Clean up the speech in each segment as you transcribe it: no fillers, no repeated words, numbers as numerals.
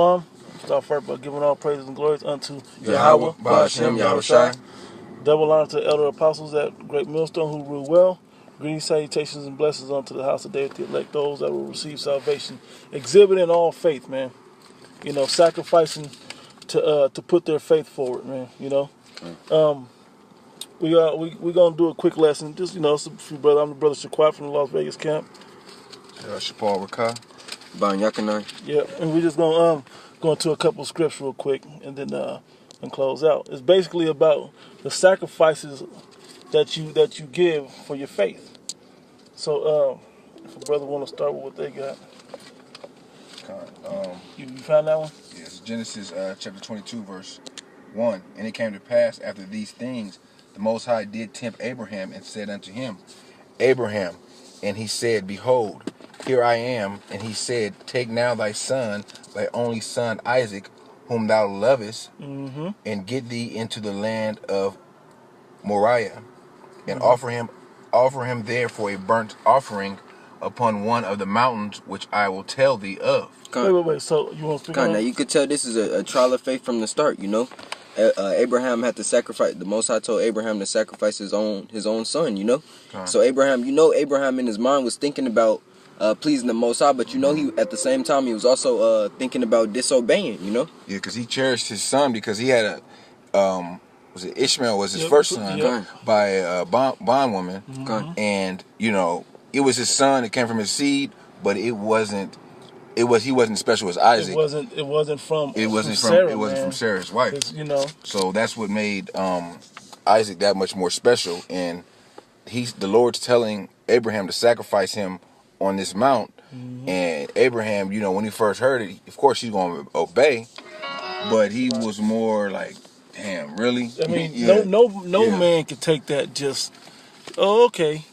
Start first by giving all praises and glories unto Yahweh, Ba'ashem, Yahushai. Double honor to the elder apostles at Great Millstone who rule well. Greetings, salutations, and blessings unto the house of David, to elect those that will receive salvation. Exhibiting all faith, man. You know, sacrificing to put their faith forward, man. You know, we gonna do a quick lesson. Just it's a few brothers. I'm the brother Shaquat from the Las Vegas camp. Shapal Rakah. Ban Yakanai. Yeah, and we just gonna go into a couple of scripts real quick, and then and close out. It's basically about the sacrifices that you give for your faith. So, if a brother want to start with what they got, you found that one? Yes, Genesis chapter 22, verse 1. And it came to pass after these things, the Most High did tempt Abraham and said unto him, Abraham, and he said, Behold, here I am. And he said, Take now thy son, thy only son Isaac, whom thou lovest, and get thee into the land of Moriah, and offer him there for a burnt offering upon one of the mountains which I will tell thee of. Wait. So you want to speak on now you could tell this is a trial of faith from the start. You know, Abraham had to sacrifice. The Most High told Abraham to sacrifice his own son. You know, so Abraham in his mind was thinking about pleasing the Most High, but he at the same time he was also thinking about disobeying. You know. Yeah, because he cherished his son because he had a Ishmael was his first son by a bondwoman, and it was his son. It came from his seed, but he wasn't special as Isaac. It wasn't from Sarah's wife. So that's what made Isaac that much more special. And the Lord's telling Abraham to sacrifice him on this mount. And Abraham, when he first heard it, of course he's going to obey, but he was more like, damn, really? I mean, no man can take that just, okay,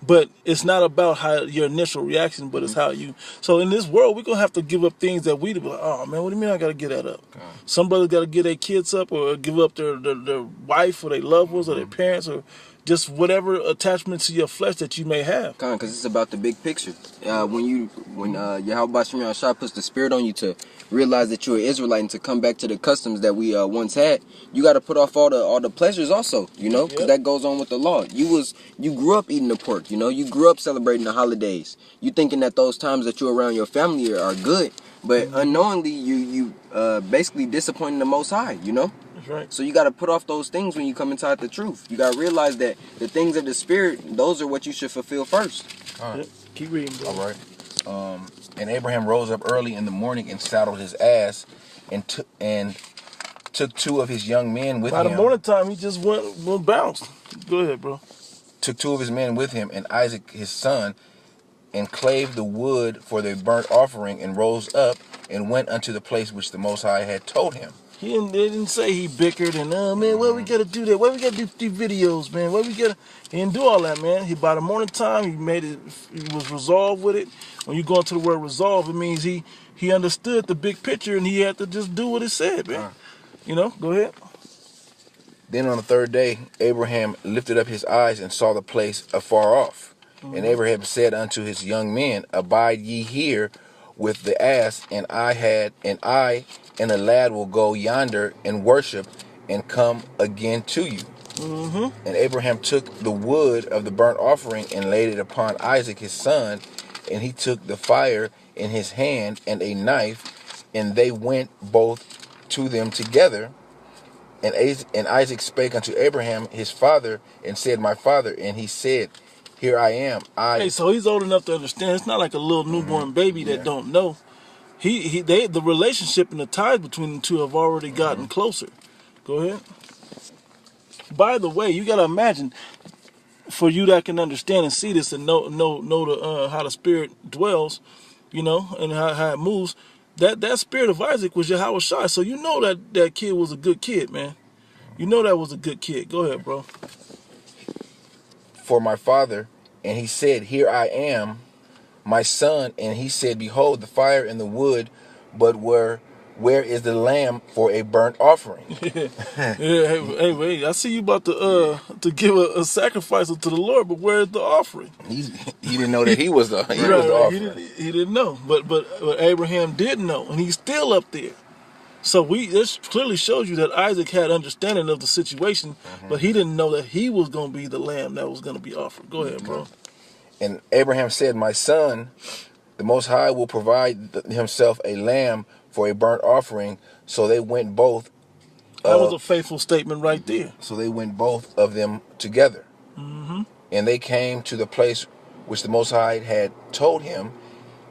But it's not about how your initial reaction, but it's how you. So in this world, we're gonna have to give up things that we be like, oh man, what do you mean I gotta get that up? Some brothers gotta get their kids up, or give up their wife, or their loved ones, or their parents, or just whatever attachment to your flesh that you may have. Because it's about the big picture. When Yahweh Ba'ashem Yahushai puts the spirit on you to realize that you're an Israelite and to come back to the customs that we once had, you got to put off all the pleasures also, because that goes on with the law. You grew up eating the pork, you grew up celebrating the holidays. You thinking that those times that you're around your family are good, but unknowingly you basically disappointing the Most High, That's right. So you got to put off those things when you come inside the truth. You got to realize that the things of the spirit, those are what you should fulfill first. Keep reading, bro. All right. And Abraham rose up early in the morning and saddled his ass and took two of his young men with him. By the morning time, he just went bounced. Go ahead, bro. Took two of his men with him and Isaac his son, and clave the wood for the burnt offering, and rose up and went unto the place which the Most High had told him. They didn't say he bickered and man, why we gotta do that? Why we gotta do these videos, man? He didn't do all that, man. By the morning time, he was resolved with it. When you go into the word resolve, it means he understood the big picture and he had to just do what it said, man. Go ahead. Then on the third day, Abraham lifted up his eyes and saw the place afar off. And Abraham said unto his young men, Abide ye here with the ass, and I and the lad will go yonder and worship, and come again to you. And Abraham took the wood of the burnt offering and laid it upon Isaac his son, and he took the fire in his hand and a knife, and they went both to them together. And Isaac spake unto Abraham his father, and said, My father. And he said, Here I am. So he's old enough to understand. It's not like a little newborn baby that don't know. The relationship and the ties between the two have already gotten closer. Go ahead. By the way, you gotta imagine, for you that can understand and see this and know how the spirit dwells, and how it moves. That spirit of Isaac was Yahweh Shai. So that kid was a good kid, man. That was a good kid. Go ahead, bro. For my father, and he said, Here I am, my son. And he said, Behold, the fire and the wood, but where where is the lamb for a burnt offering? Yeah, hey, wait! I see you about to give a sacrifice to the Lord, but where's the offering? He didn't know that he was the Right, right. offering. He didn't know, but Abraham did know, and he's still up there. So this clearly shows you that Isaac had understanding of the situation, but he didn't know that he was going to be the lamb that was going to be offered. Go ahead, bro. And Abraham said, "My son, the Most High will provide himself a lamb for a burnt offering." So they went both. That was a faithful statement right there. So they went both of them together. And they came to the place which the Most High had told him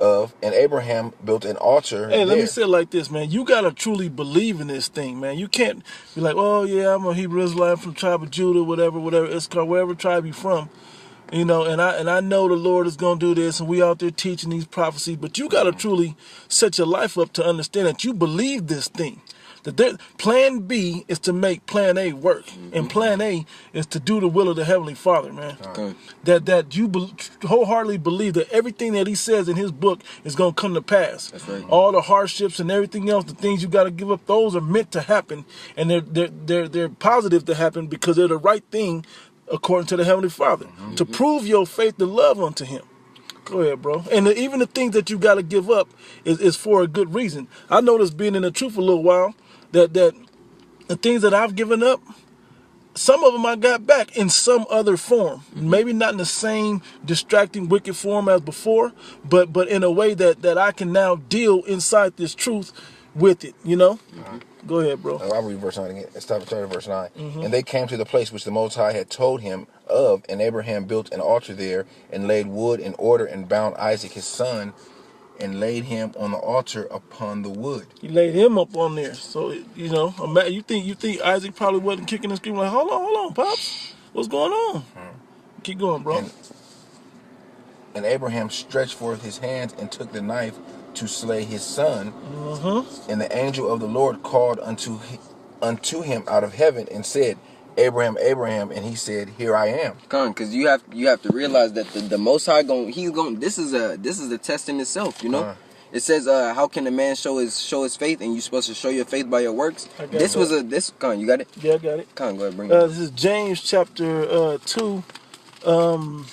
of, and Abraham built an altar Hey, there. let me say it like this, man. You got to truly believe in this thing, man. You can't be like, oh, yeah, I'm a Hebrew Israelite from the tribe of Judah, whatever, Issachar, wherever tribe you're from. You know, and I know the Lord is going to do this, and we out there teaching these prophecies, but you got to truly set your life up to understand that you believe this thing. That plan B is to make plan A work, and plan A is to do the will of the Heavenly Father, man. Okay. That you wholeheartedly believe that everything that He says in His book is going to come to pass. That's right. All the hardships and everything else, the things you got to give up, those are meant to happen, and they're positive to happen because they're the right thing according to the Heavenly Father to prove your faith and love unto Him. Go ahead, bro. And even the things that you got to give up is for a good reason. I noticed being in the truth a little while that the things that I've given up, some of them I got back in some other form. Maybe not in the same distracting, wicked form as before, but in a way that I can now deal inside this truth with it, you know? Go ahead, bro. I'll read verse 9 again. Start at verse 9. And they came to the place which the Most High had told him of, and Abraham built an altar there, and laid wood in order, and bound Isaac his son, and laid him on the altar upon the wood. He laid him up on there. So, you know, you think Isaac probably wasn't kicking and screaming like, hold on, Pops. What's going on? Keep going, bro. And Abraham stretched forth his hands and took the knife to slay his son. And the angel of the Lord called unto him out of heaven and said, Abraham, Abraham, and he said, Here I am. Because you have to realize that the Most High this is a test in itself, you know. It says, how can a man show his faith, and you're supposed to show your faith by your works? This was you got it? Yeah, I got it. Go ahead, bring it. This is James chapter 2. 17.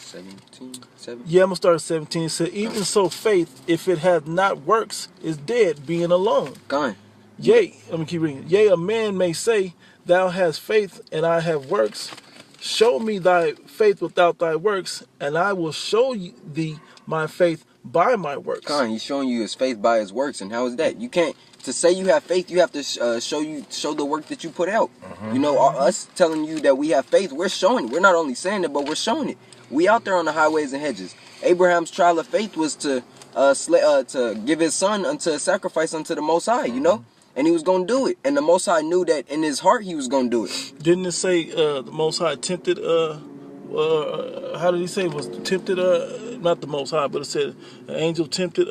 Yeah, I'm gonna start at 17. It said, even so faith, if it hath not works, is dead, being alone. Go on. Yea, let me keep reading. Yea, a man may say, Thou hast faith, and I have works. Show me thy faith without thy works, and I will show thee my faith by my works. Con, he's showing you his faith by his works, and how is that? You can't, to say you have faith, you have to show the work that you put out. You know, us telling you that we have faith, we're showing it. We're not only saying it, but we're showing it. We out there on the highways and hedges. Abraham's trial of faith was to give his son unto a sacrifice unto the Most High, you know? And he was going to do it. And the Most High knew that in his heart he was going to do it. Didn't it say the Most High tempted, how did he say it was tempted, not the Most High, but it said an angel tempted,